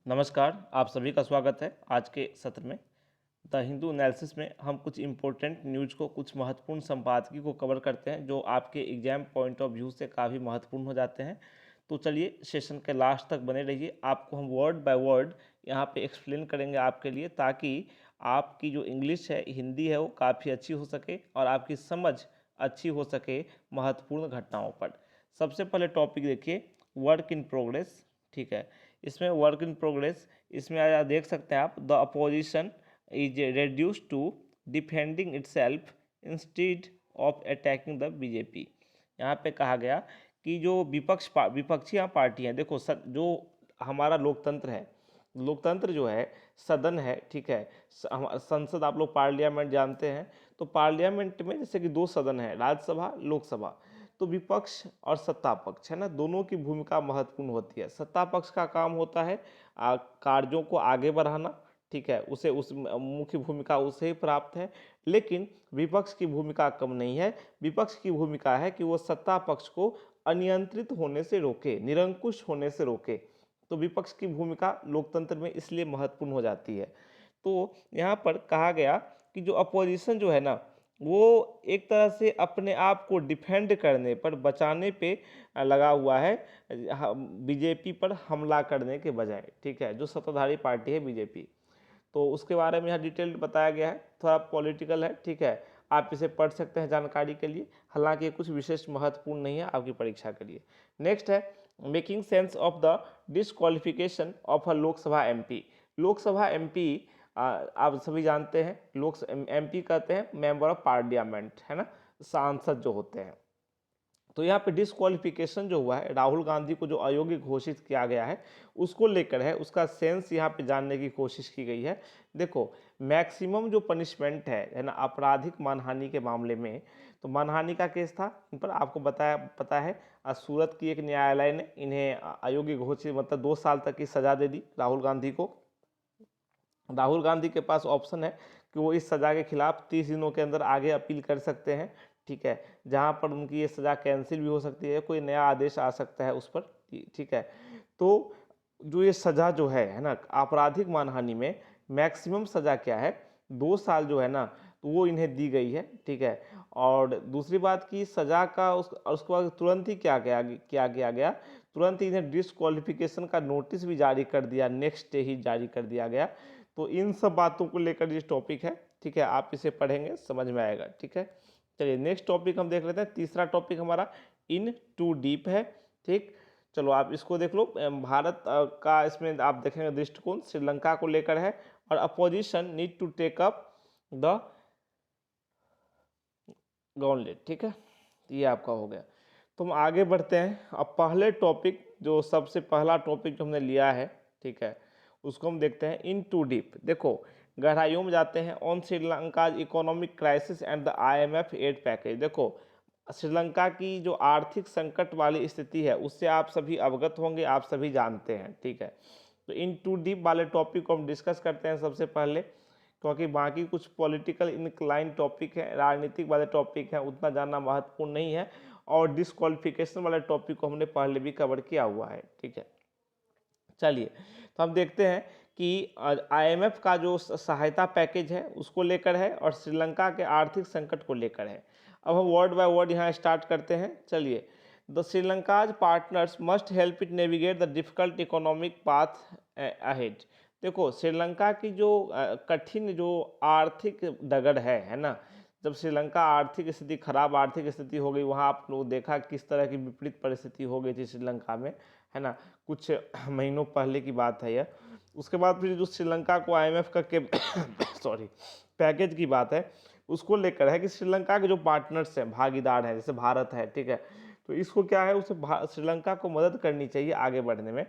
नमस्कार, आप सभी का स्वागत है आज के सत्र में। द हिंदू एनालिसिस में हम कुछ इम्पोर्टेंट न्यूज़ को, कुछ महत्वपूर्ण संपादकीय को कवर करते हैं जो आपके एग्जाम पॉइंट ऑफ व्यू से काफ़ी महत्वपूर्ण हो जाते हैं। तो चलिए सेशन के लास्ट तक बने रहिए, आपको हम वर्ड बाय वर्ड यहाँ पे एक्सप्लेन करेंगे आपके लिए, ताकि आपकी जो इंग्लिश है, हिंदी है, वो काफ़ी अच्छी हो सके और आपकी समझ अच्छी हो सके महत्वपूर्ण घटनाओं पर। सबसे पहले टॉपिक देखिए, वर्क इन प्रोग्रेस। ठीक है, इसमें वर्क इन प्रोग्रेस, इसमें आया देख सकते हैं आप, the opposition is reduced to defending itself instead of attacking the BJP. यहाँ पे कहा गया कि जो विपक्षी पार्टियाँ, देखो जो हमारा लोकतंत्र है, लोकतंत्र जो है, सदन है, ठीक है, संसद, आप लोग पार्लियामेंट जानते हैं। तो पार्लियामेंट में जैसे कि दो सदन है, राज्यसभा, लोकसभा। तो विपक्ष और सत्ता पक्ष है ना, दोनों की भूमिका महत्वपूर्ण होती है। सत्ता पक्ष का काम होता है कार्यों को आगे बढ़ाना, ठीक है, उसे उस मुख्य भूमिका उसे ही प्राप्त है। लेकिन विपक्ष की भूमिका कम नहीं है। विपक्ष की भूमिका है कि वो सत्ता पक्ष को अनियंत्रित होने से रोके, निरंकुश होने से रोके। तो विपक्ष की भूमिका लोकतंत्र में इसलिए महत्वपूर्ण हो जाती है। तो यहाँ पर कहा गया कि जो अपोजिशन जो है ना, वो एक तरह से अपने आप को डिफेंड करने पर, बचाने पे लगा हुआ है, बीजेपी पर हमला करने के बजाय। ठीक है, जो सत्ताधारी पार्टी है बीजेपी, तो उसके बारे में यहाँ डिटेल्ड बताया गया है। थोड़ा पॉलिटिकल है, ठीक है, आप इसे पढ़ सकते हैं जानकारी के लिए। हालांकि ये कुछ विशेष महत्वपूर्ण नहीं है आपकी परीक्षा के लिए। नेक्स्ट है making sense of the disqualification of a Lok Sabha MP. Lok Sabha MP आप सभी जानते हैं, लोक एमपी कहते हैं मेंबर ऑफ पार्लियामेंट, है ना, सांसद जो होते हैं। तो यहाँ पे डिसक्वालिफिकेशन जो हुआ है, राहुल गांधी को जो अयोग्य घोषित किया गया है, उसको लेकर है, उसका सेंस यहाँ पे जानने की कोशिश की गई है। देखो, मैक्सिमम जो पनिशमेंट है ना, आपराधिक मानहानि के मामले में, तो मानहानि का केस था इन पर, आपको बताया पता है, सूरत की एक न्यायालय ने इन्हें अयोग्य घोषित, मतलब 2 साल तक की सजा दे दी राहुल गांधी को। राहुल गांधी के पास ऑप्शन है कि वो इस सज़ा के खिलाफ 30 दिनों के अंदर आगे अपील कर सकते हैं, ठीक है, जहां पर उनकी ये सज़ा कैंसिल भी हो सकती है, कोई नया आदेश आ सकता है उस पर, ठीक है। तो जो ये सज़ा जो है ना, आपराधिक मानहानि में मैक्सिमम सज़ा क्या है, 2 साल जो है ना, तो वो इन्हें दी गई है, ठीक है। और दूसरी बात की सज़ा का उसके बाद तुरंत ही क्या किया गया, तुरंत ही इन्हें डिसक्वालिफिकेशन का नोटिस भी जारी कर दिया, नेक्स्ट डे ही जारी कर दिया गया। तो इन सब बातों को लेकर ये टॉपिक है, ठीक है, आप इसे पढ़ेंगे समझ में आएगा, ठीक है। चलिए नेक्स्ट टॉपिक हम देख लेते हैं। तीसरा टॉपिक हमारा इन टू डीप है, ठीक। चलो आप इसको देख लो। भारत का इसमें आप देखेंगे दृष्टिकोण श्रीलंका को लेकर है, और opposition need to take up the gauntlet, ठीक है, ये आपका हो गया। तो हम आगे बढ़ते हैं। अब पहले टॉपिक, जो सबसे पहला टॉपिक जो हमने लिया है, ठीक है, उसको हम देखते हैं इन टू डीप। देखो, गहराइयों में जाते हैं। On Sri Lanka economic crisis and the IMF aid package. देखो, श्रीलंका की जो आर्थिक संकट वाली स्थिति है, उससे आप सभी अवगत होंगे, आप सभी जानते हैं, ठीक है। तो इन टू डीप वाले टॉपिक को हम डिस्कस करते हैं सबसे पहले, क्योंकि बाकी कुछ पॉलिटिकल इनक्लाइन टॉपिक है, राजनीतिक वाले टॉपिक हैं, उतना जानना महत्वपूर्ण नहीं है। और डिसक्वालिफिकेशन वाले टॉपिक को हमने पहले भी कवर किया हुआ है, ठीक है। चलिए, तो हम देखते हैं कि आईएमएफ का जो सहायता पैकेज है उसको लेकर है, और श्रीलंका के आर्थिक संकट को लेकर है। अब हम वर्ड बाय वर्ड यहाँ स्टार्ट करते हैं। चलिए, the Sri Lanka's partners must help it navigate the difficult economic path ahead. देखो, श्रीलंका की जो कठिन जो आर्थिक डगर है ना, जब श्रीलंका आर्थिक स्थिति, खराब आर्थिक स्थिति हो गई, वहाँ आप लोग देखा किस तरह की विपरीत परिस्थिति हो गई थी श्रीलंका में, है ना, कुछ महीनों पहले की बात है यह। उसके बाद फिर जो श्रीलंका को आईएमएफ का के सॉरी पैकेज की बात है, उसको लेकर है कि श्रीलंका के जो पार्टनर्स हैं, भागीदार हैं, जैसे भारत है, ठीक है, तो इसको क्या है, उसे श्रीलंका को मदद करनी चाहिए आगे बढ़ने में।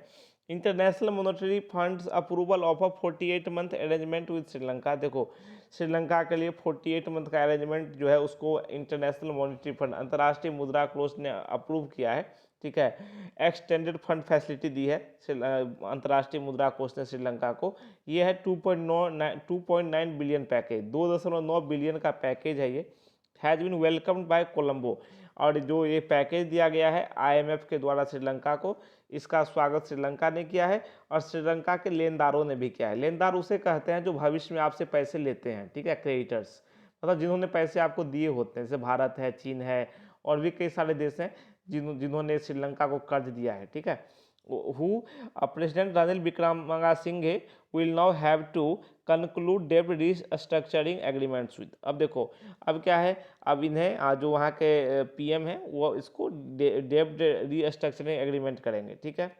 International monetary funds approval of a 48 month arrangement with Sri Lanka. देखो, श्रीलंका के लिए 48 मंथ का अरेंजमेंट जो है, उसको इंटरनेशनल मॉनेटरी फंड, अंतर्राष्ट्रीय मुद्रा कोष ने अप्रूव किया है, ठीक है। एक्सटेंडेड फंड फैसिलिटी दी है अंतर्राष्ट्रीय मुद्रा कोष ने श्रीलंका को। ये है 2.9 बिलियन पैकेज, 2.9 बिलियन का पैकेज है ये। Has been welcomed by Colombo. और जो ये पैकेज दिया गया है IMF के द्वारा श्रीलंका को, इसका स्वागत श्रीलंका ने किया है और श्रीलंका के लेनदारों ने भी किया है। लेनदार उसे कहते हैं जो भविष्य में आपसे पैसे लेते हैं, ठीक है, क्रेडिटर्स, मतलब जिन्होंने पैसे आपको दिए होते हैं, जैसे भारत है, चीन है और भी कई सारे देश हैं जिन्होंने श्रीलंका को कर्ज दिया है, ठीक है। Who president Ranil Wickremesinghe will now have to conclude डेब्ट रीस्ट्रक्चरिंग एग्रीमेंट्स विद। अब देखो अब क्या है, अब इन्हें जो वहाँ के PM हैं वो इसको डेब्ट रीस्ट्रक्चरिंग एग्रीमेंट करेंगे, ठीक है,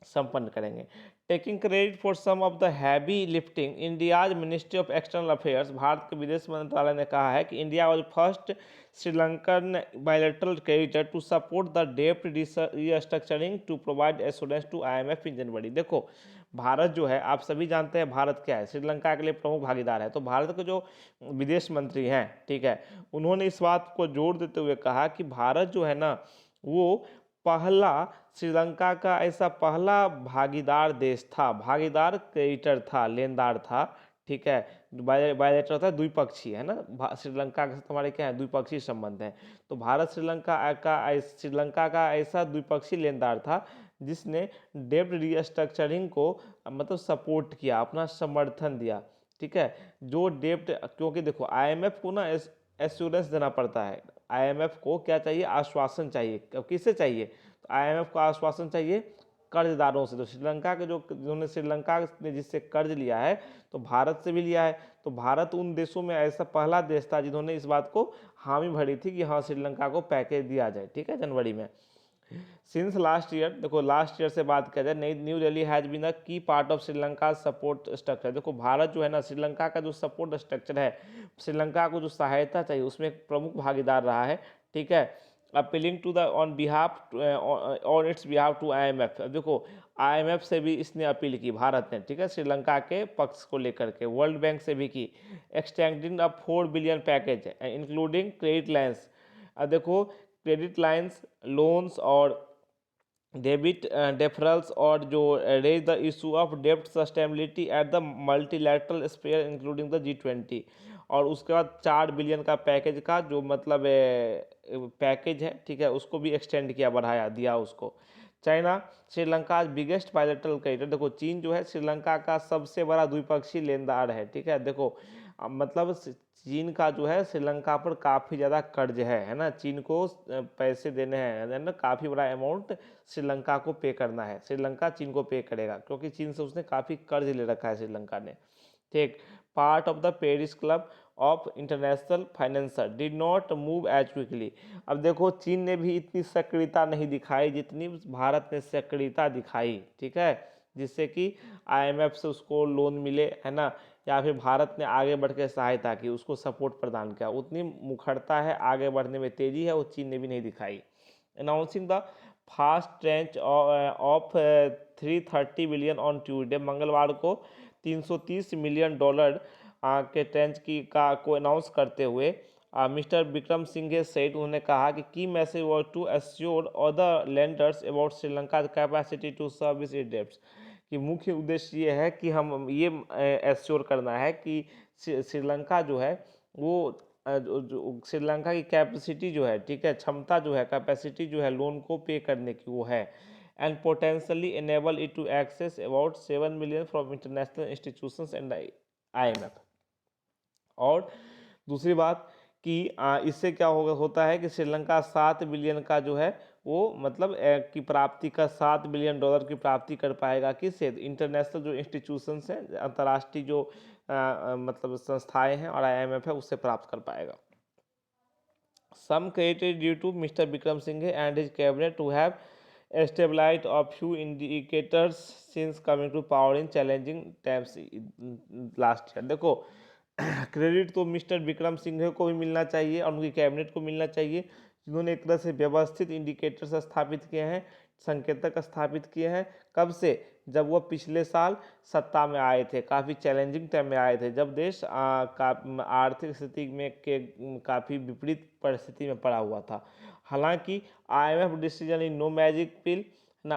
संपन्न करेंगे। Taking credit for some of the heavy lifting, India's ministry of external affairs, Bharat के विदेश मंत्रालय ने कहा है कि India was first Sri Lankan bilateral creditor to support the डेब्ट restructuring to provide assurance to IMF in January. देखो भारत जो है, आप सभी जानते हैं भारत क्या है, श्रीलंका के लिए प्रमुख भागीदार है। तो भारत के जो विदेश मंत्री हैं, ठीक है, उन्होंने इस बात को जोर देते हुए कहा कि भारत जो है ना वो पहला श्रीलंका का ऐसा पहला भागीदार देश था, भागीदार क्रेडिटर था, लेनदार था, ठीक है। बायलैटरल होता है द्विपक्षीय, है ना, श्रीलंका के साथ हमारे क्या है, द्विपक्षीय संबंध है। तो भारत श्रीलंका का ऐसा द्विपक्षीय लेनदार था जिसने डेब्ट रीस्ट्रक्चरिंग को मतलब सपोर्ट किया, अपना समर्थन दिया, ठीक है। जो डेब्ट, क्योंकि देखो IMF को ना एश्योरेंस देना पड़ता है, IMF को क्या चाहिए, आश्वासन चाहिए। किससे चाहिए, तो IMF को आश्वासन चाहिए कर्जदारों से। तो श्रीलंका के जिन्होंने श्रीलंका ने जिससे कर्ज लिया है तो भारत से भी लिया है। तो भारत उन देशों में ऐसा पहला देश था जिन्होंने इस बात को हामी भरी थी कि हाँ श्रीलंका को पैकेज दिया जाए, ठीक है, जनवरी में। सिंस लास्ट ईयर, देखो लास्ट ईयर से बात किया जाए, New Delhi has been a key part of Sri Lanka support structure. देखो भारत जो है ना श्रीलंका का जो सपोर्ट स्ट्रक्चर है, श्रीलंका को जो सहायता चाहिए उसमें एक प्रमुख भागीदार रहा है, ठीक है। Appealing to the on its behalf to IMF। अब देखो IMF से भी इसने अपील की भारत ने, ठीक है, श्रीलंका के पक्ष को लेकर के, वर्ल्ड बैंक से भी की। एक्सटेंडिंग अ 4 billion package including credit lines. अब देखो क्रेडिट लाइन्स, लोन्स और डेबिट डेफरल्स और जो रेज द इशू ऑफ डेब्ट sustainability at the multilateral sphere including the G20। और उसके बाद 4 बिलियन का पैकेज का जो मतलब पैकेज है, ठीक है, उसको भी एक्सटेंड किया, बढ़ाया दिया उसको। China Sri Lanka biggest bilateral creditor. देखो चीन जो है श्रीलंका का सबसे बड़ा द्विपक्षीय लेनदार है, ठीक है। देखो मतलब चीन का जो है श्रीलंका पर काफ़ी ज़्यादा कर्ज है ना, चीन को पैसे देने हैं, है ना, काफ़ी बड़ा अमाउंट श्रीलंका को पे करना है, श्रीलंका चीन को पे करेगा क्योंकि चीन से उसने काफ़ी कर्ज ले रखा है श्रीलंका ने, ठीक। Part of the Paris club of international financier did not move as quickly. अब देखो चीन ने भी इतनी सक्रियता नहीं दिखाई जितनी भारत ने सक्रियता दिखाई, ठीक है, जिससे कि IMF से उसको लोन मिले, है ना, या फिर भारत ने आगे बढ़ के सहायता की, उसको सपोर्ट प्रदान किया। उतनी मुखरता है, आगे बढ़ने में तेजी है, वो चीन ने भी नहीं दिखाई। Announcing the fast trench of 330 billion on Tuesday, मंगलवार को $330 मिलियन के ट्रेंच को अनाउंस करते हुए मिस्टर विक्रम सिंघे सेठ, उन्होंने कहा कि key message was to assure other lenders about Sri Lanka capacity to service it debts. कि मुख्य उद्देश्य ये है कि हम ये एश्योर करना है कि श्रीलंका जो है वो जो श्रीलंका की कैपेसिटी जो है, ठीक है, क्षमता जो है, कैपेसिटी जो है लोन को पे करने की वो है, and potentially enable it to access about 7 million from international institutions and IMF। और दूसरी बात कि इससे क्या होता है कि श्रीलंका 7 बिलियन का जो है वो मतलब की प्राप्ति का $7 बिलियन की प्राप्ति कर पाएगा, किससे, इंटरनेशनल जो इंस्टीट्यूशंस हैं, अंतर्राष्ट्रीय जो मतलब संस्थाएं हैं और IMF है, उससे प्राप्त कर पाएगा। Some credit due to mister Wickremesinghe and his cabinet to have stabilized a few indicators since coming to power in challenging times last year। देखो क्रेडिट तो मिस्टर विक्रम सिंघे को भी मिलना चाहिए और उनकी कैबिनेट को मिलना चाहिए, जिन्होंने एक तरह से व्यवस्थित इंडिकेटर्स स्थापित किए हैं, संकेतक स्थापित किए हैं। कब से, जब वह पिछले साल सत्ता में आए थे, काफ़ी चैलेंजिंग टाइम में आए थे, जब देश आर्थिक स्थिति में काफ़ी विपरीत परिस्थिति में पड़ा हुआ था। हालांकि IMF decision in no magic pill ना,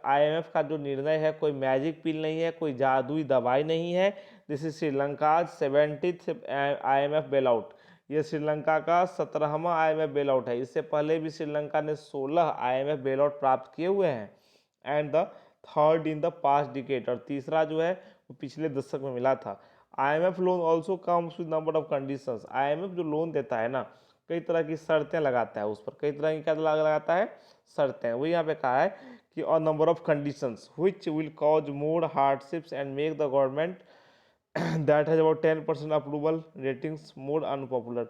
IMF का जो निर्णय है कोई मैजिक पिल नहीं है, कोई जादुई दवाई नहीं है। This is Sri Lanka 70th IMF bail out. ये श्रीलंका का 17वां IMF बेल आउट है। इससे पहले भी श्रीलंका ने 16 IMF बेल आउट प्राप्त किए हुए हैं and the third in the past decade, और तीसरा जो है वो पिछले दशक में मिला था। IMF loan also comes with number of conditions. IMF जो लोन देता है ना, कई तरह की शर्तें लगाता है, उस पर कई तरह की क्या लगाता है, शर्तें। वही यहाँ पे कहा है कि और number of conditions which will cause more hardships and make the government that has about 10% approval ratings more unpopular.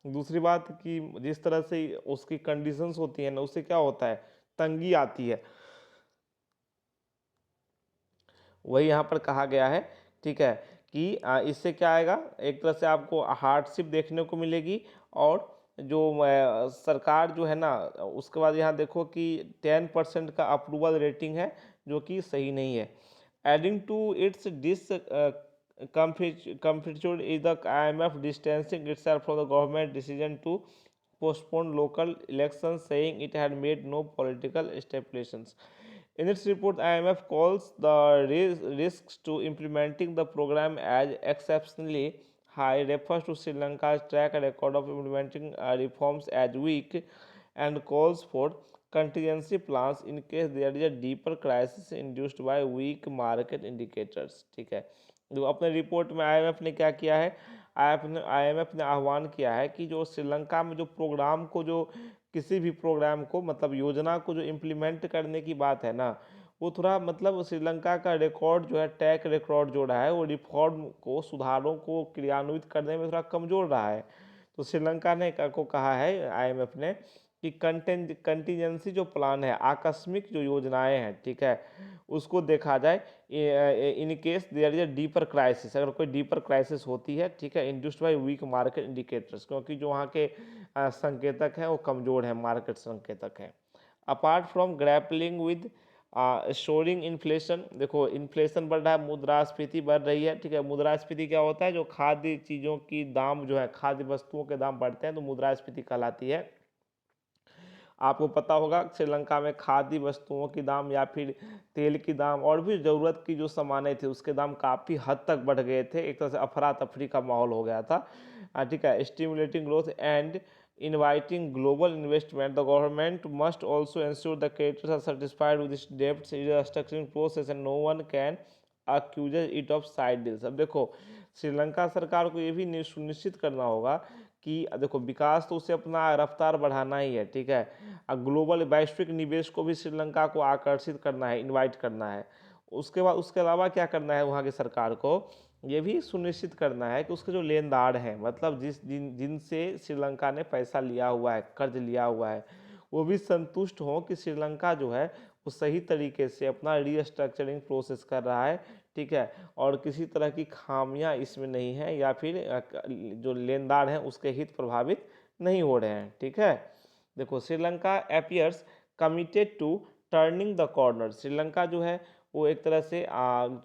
दूसरी बात कि जिस तरह से उसकी कंडीशंस होती है ना, उससे क्या होता है, तंगी आती है। वही यहाँ पर कहा गया है, ठीक है, कि इससे क्या आएगा, एक तरह से आपको हार्डशिप देखने को मिलेगी, और जो सरकार जो है ना, उसके बाद यहाँ देखो कि 10% का अप्रूवल रेटिंग है, जो कि सही नहीं है। एडिंग टू इट्स डिस comfort is the IMF distancing itself from the government decision to postpone local elections, saying it had made no political stipulations. In its report, IMF calls the risks to implementing the program as exceptionally high, refers to Sri Lanka's track record of implementing reforms as weak, and calls for contingency plans in case there is a deeper crisis induced by weak market indicators। ठीक है, जो अपने report में IMF ने क्या किया है, IMF ने आह्वान किया है कि जो श्रीलंका में जो प्रोग्राम को, जो किसी भी प्रोग्राम को, मतलब योजना को जो इम्प्लीमेंट करने की बात है ना, वो थोड़ा मतलब श्रीलंका का रिकॉर्ड जो है, ट्रैक रिकॉर्ड जो रहा है, वो रिफॉर्म को, सुधारों को क्रियान्वित करने में थोड़ा कमज़ोर रहा है। तो श्रीलंका ने को कहा है IMF ने कि कंटीजेंसी जो प्लान है, आकस्मिक जो योजनाएं हैं, ठीक है, उसको देखा जाए in case there is a deeper crisis, अगर कोई डीपर क्राइसिस होती है, ठीक है, induced by weak market indicators, क्योंकि जो वहाँ के संकेतक हैं वो कमज़ोर हैं, मार्केट संकेतक हैं। Apart from grappling with storing inflation, देखो इन्फ्लेशन बढ़ रहा है, मुद्रास्फीति बढ़ रही है, ठीक है। मुद्रास्फीति क्या होता है, जो खाद्य चीज़ों की दाम जो है, खाद्य वस्तुओं के दाम बढ़ते हैं तो मुद्रास्फीति कहलाती है। आपको पता होगा श्रीलंका में खाद्य वस्तुओं की दाम या फिर तेल की दाम और भी ज़रूरत की जो सामानें थी उसके दाम काफ़ी हद तक बढ़ गए थे, एक तरह से अफरा तफरी का माहौल हो गया था, ठीक है। Stimulating growth and inviting global investment, the government must also ensure the creditors are satisfied with this डेब्ट restructuring process and no one can accuse it of side deals. अब देखो श्रीलंका सरकार को ये भी सुनिश्चित करना होगा कि देखो विकास तो उसे अपना रफ्तार बढ़ाना ही है, ठीक है, ग्लोबल वैश्विक निवेश को भी श्रीलंका को आकर्षित करना है, इनवाइट करना है। उसके बाद उसके अलावा क्या करना है, वहाँ की सरकार को ये भी सुनिश्चित करना है कि उसके जो लेनदार हैं, मतलब जिनसे श्रीलंका ने पैसा लिया हुआ है, कर्ज लिया हुआ है, वो भी संतुष्ट हों कि श्रीलंका जो है वो सही तरीके से अपना रीस्ट्रक्चरिंग प्रोसेस कर रहा है, ठीक है, और किसी तरह की खामियां इसमें नहीं है, या फिर जो लेनदार हैं उसके हित प्रभावित नहीं हो रहे हैं, ठीक है। देखो Sri Lanka appears committed to turning the corner, Sri Lanka जो है वो एक तरह से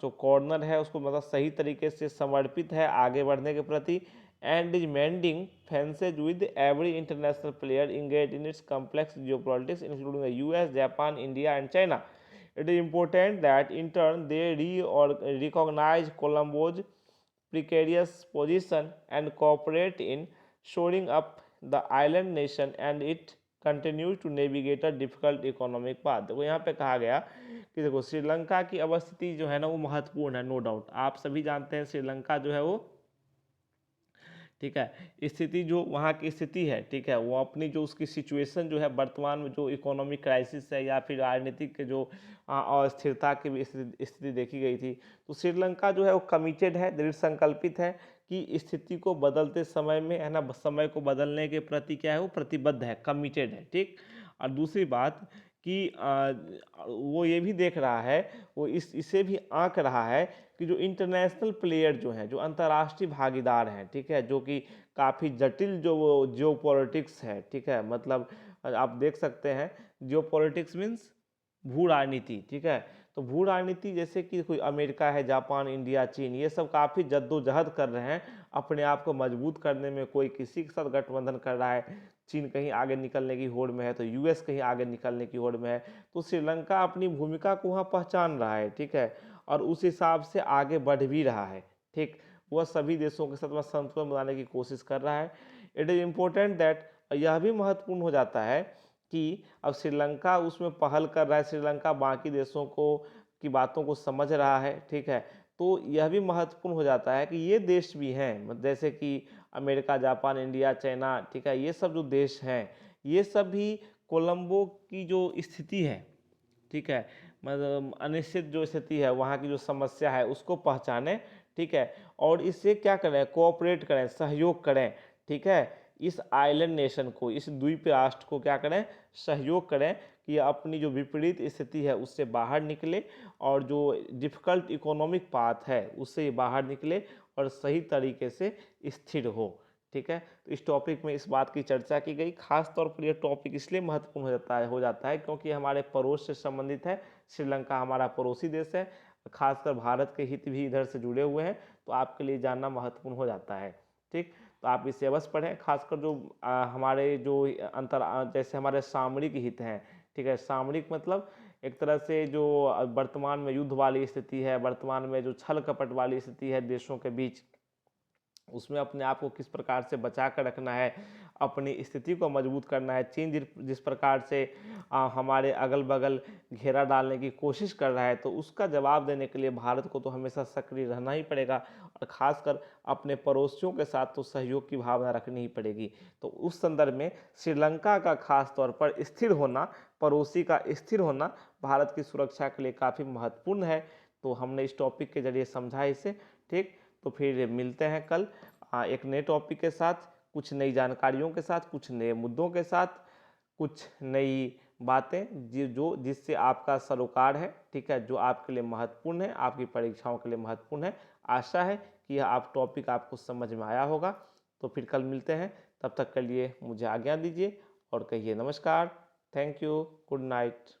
जो कॉर्नर है उसको मतलब सही तरीके से समर्पित है आगे बढ़ने के प्रति, and is mending fences with every international player engage in its complex geopolitics including the US, Japan, India and China. It is important that in turn they recognize Colombo's precarious position and cooperate in shoring up the island nation and it continues to navigate a difficult economic path। देखो यहाँ पे कहा गया कि देखो श्रीलंका की अवस्थिति जो है ना वो महत्वपूर्ण है, नो डाउट, आप सभी जानते हैं श्रीलंका जो है वो, ठीक है, स्थिति जो वहाँ की स्थिति है, ठीक है, वो अपनी जो उसकी सिचुएशन जो है वर्तमान में जो इकोनॉमिक क्राइसिस है या फिर राजनीतिक के जो अस्थिरता की भी स्थिति देखी गई थी, तो श्रीलंका जो है वो कमिटेड है, दृढ़ संकल्पित है कि स्थिति को बदलते समय में है ना, समय को बदलने के प्रति क्या है वो प्रतिबद्ध है, कमिटेड है, ठीक। और दूसरी बात कि वो ये भी देख रहा है, वो इसे भी आंक रहा है कि जो इंटरनेशनल प्लेयर जो हैं, जो अंतर्राष्ट्रीय भागीदार हैं, ठीक है, जो कि काफ़ी जटिल जो वो जियो पॉलिटिक्स है, ठीक है, मतलब आप देख सकते हैं जियो पॉलिटिक्स मीन्स भू राजनीति, ठीक है, तो भू राजनीति जैसे कि कोई अमेरिका है, जापान, इंडिया, चीन, ये सब काफ़ी जद्दोजहद कर रहे हैं अपने आप को मजबूत करने में, कोई किसी के साथ गठबंधन कर रहा है, चीन कहीं आगे निकलने की होड़ में है तो US कहीं आगे निकलने की होड़ में है, तो श्रीलंका अपनी भूमिका को वहाँ पहचान रहा है, ठीक है, और उस हिसाब से आगे बढ़ भी रहा है, ठीक, वह सभी देशों के साथ वह संतुलन बनाने की कोशिश कर रहा है। इट इज़ इम्पोर्टेंट दैट, यह भी महत्वपूर्ण हो जाता है कि अब श्रीलंका उसमें पहल कर रहा है, श्रीलंका बाकी देशों को की बातों को समझ रहा है, ठीक है। तो यह भी महत्वपूर्ण हो जाता है कि ये देश भी हैं, जैसे कि अमेरिका, जापान, इंडिया, चाइना, ठीक है, ये सब जो देश हैं, ये सब भी कोलंबो की जो स्थिति है, ठीक है, मतलब अनिश्चित जो स्थिति है, वहाँ की जो समस्या है उसको पहचानें, ठीक है, और इससे क्या करें, कोऑपरेट करें, सहयोग करें, ठीक है। इस आइलैंड नेशन को, इस द्वीप राष्ट्र को क्या करें, सहयोग करें कि अपनी जो विपरीत स्थिति है उससे बाहर निकले और जो डिफ़िकल्ट इकोनॉमिक पाथ है उससे बाहर निकले और सही तरीके से स्थिर हो, ठीक है। तो इस टॉपिक में इस बात की चर्चा की गई। खास तौर पर यह टॉपिक इसलिए महत्वपूर्ण हो जाता है क्योंकि हमारे पड़ोस से संबंधित है। श्रीलंका हमारा पड़ोसी देश है, खासकर भारत के हित भी इधर से जुड़े हुए हैं, तो आपके लिए जानना महत्वपूर्ण हो जाता है, ठीक। तो आप इसे अवश्य पढ़ें, खासकर जो हमारे जो जैसे हमारे सामरिक हित हैं, ठीक है। सामरिक मतलब एक तरह से जो वर्तमान में युद्ध वाली स्थिति है, वर्तमान में जो छल कपट वाली स्थिति है देशों के बीच, उसमें अपने आप को किस प्रकार से बचा कर रखना है, अपनी स्थिति को मजबूत करना है। चीन जिस प्रकार से हमारे अगल बगल घेरा डालने की कोशिश कर रहा है, तो उसका जवाब देने के लिए भारत को तो हमेशा सक्रिय रहना ही पड़ेगा और ख़ासकर अपने पड़ोसियों के साथ तो सहयोग की भावना रखनी ही पड़ेगी। तो उस संदर्भ में श्रीलंका का खास तौर पर स्थिर होना, पड़ोसी का स्थिर होना भारत की सुरक्षा के लिए काफ़ी महत्वपूर्ण है। तो हमने इस टॉपिक के जरिए समझा इसे, ठीक। तो फिर मिलते हैं कल एक नए टॉपिक के साथ, कुछ नई जानकारियों के साथ, कुछ नए मुद्दों के साथ, कुछ नई बातें जिससे आपका सरोकार है, ठीक है, जो आपके लिए महत्वपूर्ण है, आपकी परीक्षाओं के लिए महत्वपूर्ण है। आशा है कि यह आप टॉपिक आपको समझ में आया होगा। तो फिर कल मिलते हैं, तब तक के लिए मुझे आज्ञा दीजिए और कहिए नमस्कार, थैंक यू, गुड नाइट।